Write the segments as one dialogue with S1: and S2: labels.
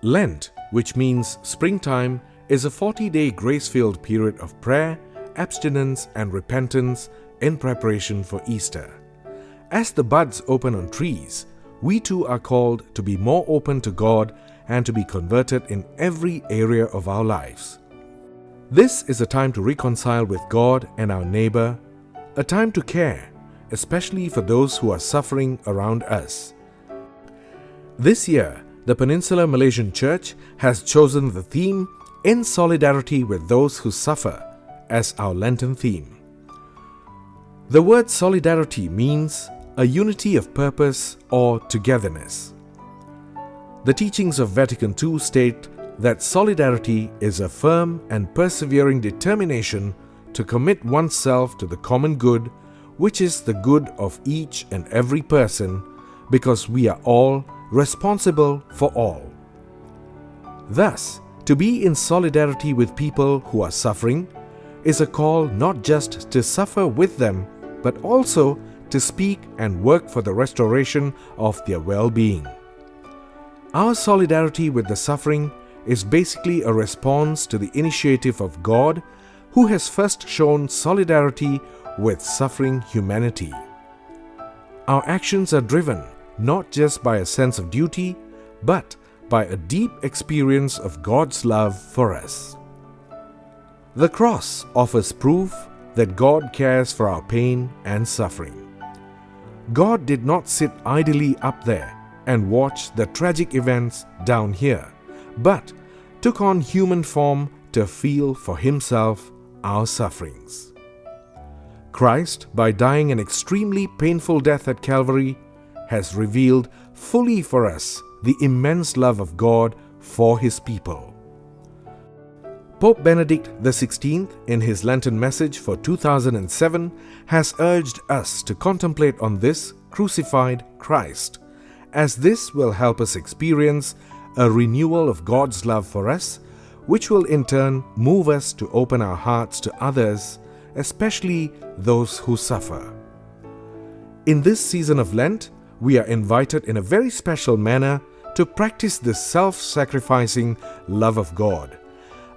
S1: Lent, which means springtime, is a 40-day grace-filled period of prayer, abstinence and repentance in preparation for Easter. As the buds open on trees, we too are called to be more open to God and to be converted in every area of our lives. This is a time to reconcile with God and our neighbor, a time to care, especially for those who are suffering around us. This year, the Peninsular Malaysian Church has chosen the theme "In Solidarity with Those Who Suffer" as our Lenten theme. The word solidarity means a unity of purpose or togetherness. The teachings of Vatican II state that solidarity is a firm and persevering determination to commit oneself to the common good, which is the good of each and every person, because we are all responsible for all. Thus, to be in solidarity with people who are suffering is a call not just to suffer with them, but also to speak and work for the restoration of their well-being. Our solidarity with the suffering is basically a response to the initiative of God, who has first shown solidarity with suffering humanity. Our actions are driven not just by a sense of duty, but by a deep experience of God's love for us. The cross offers proof that God cares for our pain and suffering. God did not sit idly up there and watch the tragic events down here, but took on human form to feel for himself our sufferings. Christ, by dying an extremely painful death at Calvary, has revealed fully for us the immense love of God for his people. Pope Benedict XVI, in his Lenten message for 2007, has urged us to contemplate on this crucified Christ, as this will help us experience a renewal of God's love for us, which will in turn move us to open our hearts to others, especially those who suffer. In this season of Lent, we are invited in a very special manner to practice this self-sacrificing love of God,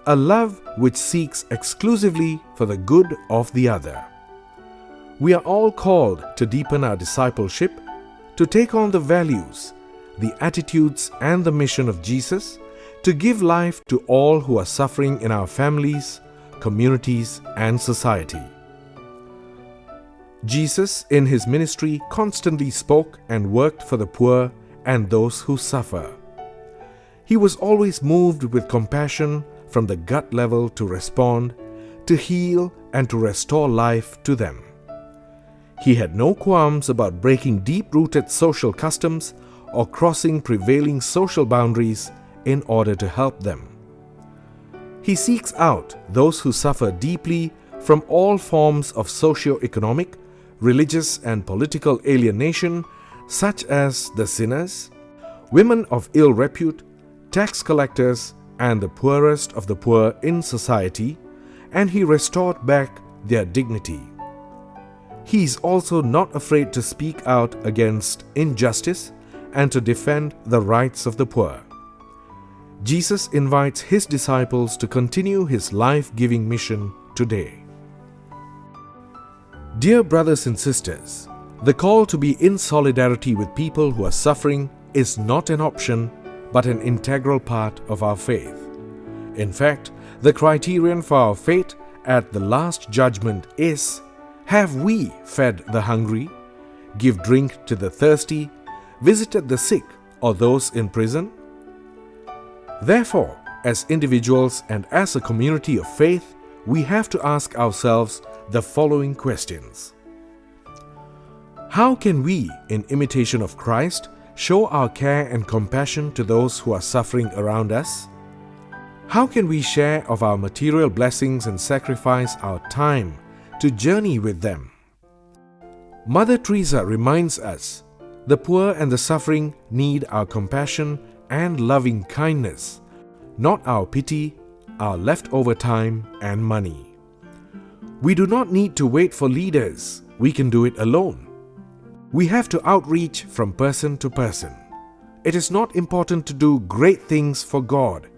S1: a love which seeks exclusively for the good of the other. We are all called to deepen our discipleship, to take on the values, the attitudes and the mission of Jesus, to give life to all who are suffering in our families, communities and society. Jesus, in his ministry, constantly spoke and worked for the poor and those who suffer. He was always moved with compassion from the gut level to respond, to heal and to restore life to them. He had no qualms about breaking deep-rooted social customs or crossing prevailing social boundaries in order to help them. He seeks out those who suffer deeply from all forms of socio-economic, religious and political alienation, such as the sinners, women of ill repute, tax collectors, and the poorest of the poor in society, and he restored back their dignity. He is also not afraid to speak out against injustice and to defend the rights of the poor. Jesus invites his disciples to continue his life-giving mission today. Dear brothers and sisters, the call to be in solidarity with people who are suffering is not an option, but an integral part of our faith. In fact, the criterion for our faith at the Last Judgment is: have we fed the hungry, give drink to the thirsty, visited the sick or those in prison? Therefore, as individuals and as a community of faith, we have to ask ourselves the following questions. How can we, in imitation of Christ, show our care and compassion to those who are suffering around us? How can we share of our material blessings and sacrifice our time to journey with them? Mother Teresa reminds us, the poor and the suffering need our compassion and loving kindness, not our pity, our leftover time and money. We do not need to wait for leaders, we can do it alone. We have to outreach from person to person, It is not important to do great things for God.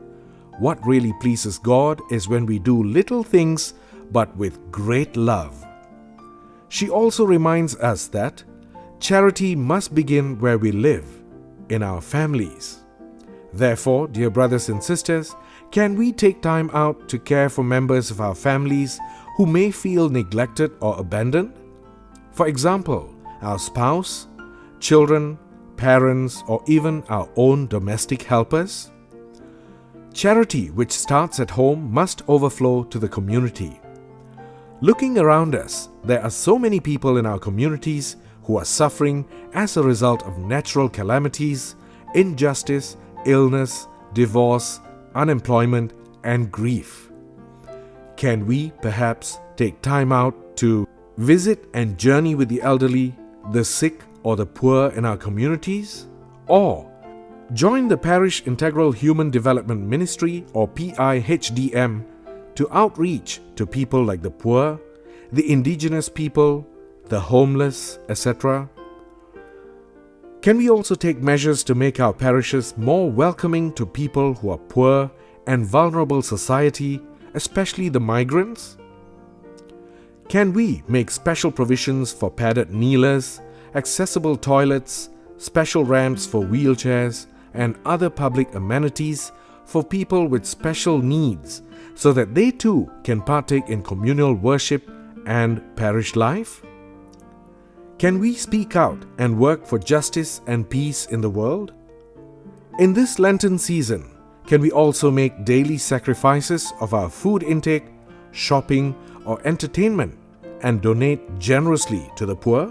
S1: What really pleases God is when we do little things but with great love. She also reminds us that charity must begin where we live, in our families. Therefore, dear brothers and sisters, can we take time out to care for members of our families who may feel neglected or abandoned? For example, our spouse, children, parents, or even our own domestic helpers? Charity which starts at home must overflow to the community. Looking around us, there are so many people in our communities who are suffering as a result of natural calamities, injustice, illness, divorce, unemployment, and grief. Can we perhaps take time out to visit and journey with the elderly, the sick, or the poor in our communities? Or join the Parish Integral Human Development Ministry or PIHDM to outreach to people like the poor, the indigenous people, the homeless, etc. Can we also take measures to make our parishes more welcoming to people who are poor and vulnerable society, especially the migrants? Can we make special provisions for padded kneelers, accessible toilets, special ramps for wheelchairs, and other public amenities for people with special needs so that they too can partake in communal worship and parish life? Can we speak out and work for justice and peace in the world? In this Lenten season, can we also make daily sacrifices of our food intake, shopping, or entertainment and donate generously to the poor?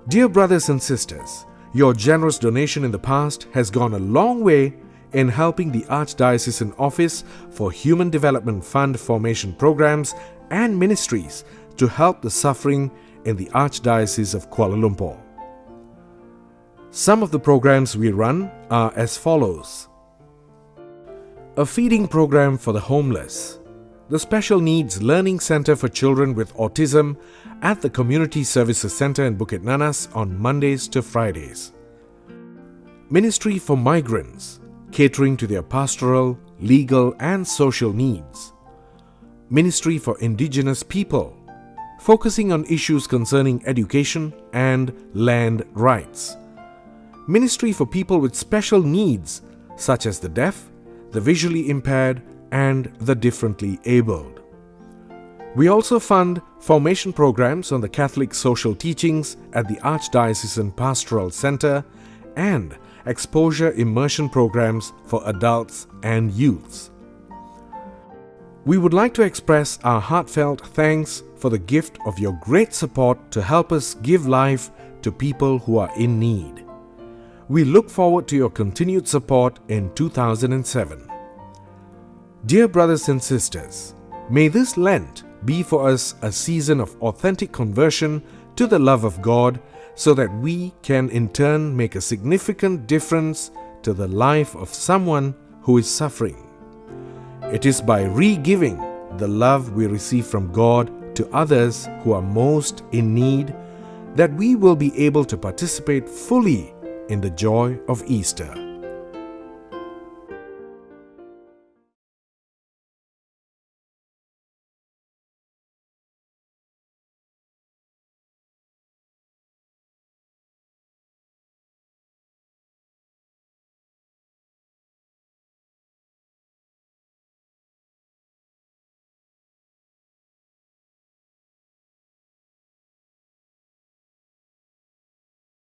S1: Dear brothers and sisters, your generous donation in the past has gone a long way in helping the Archdiocesan Office for Human Development Fund formation programs and ministries to help the suffering in the Archdiocese of Kuala Lumpur. Some of the programs we run are as follows: a feeding program for the homeless, the Special Needs Learning Center for Children with Autism at the Community Services Center in Bukit Nanas on Mondays to Fridays, Ministry for Migrants, catering to their pastoral, legal and social needs, Ministry for Indigenous People, focusing on issues concerning education and land rights, Ministry for people with special needs such as the deaf, the visually impaired and the differently abled. We also fund formation programs on the Catholic social teachings at the Archdiocesan Pastoral Center and exposure immersion programs for adults and youths. We would like to express our heartfelt thanks for the gift of your great support to help us give life to people who are in need. We look forward to your continued support in 2007. Dear brothers and sisters, may this Lent be for us a season of authentic conversion to the love of God so that we can in turn make a significant difference to the life of someone who is suffering. It is by re-giving the love we receive from God to others who are most in need that we will be able to participate fully in the joy of Easter.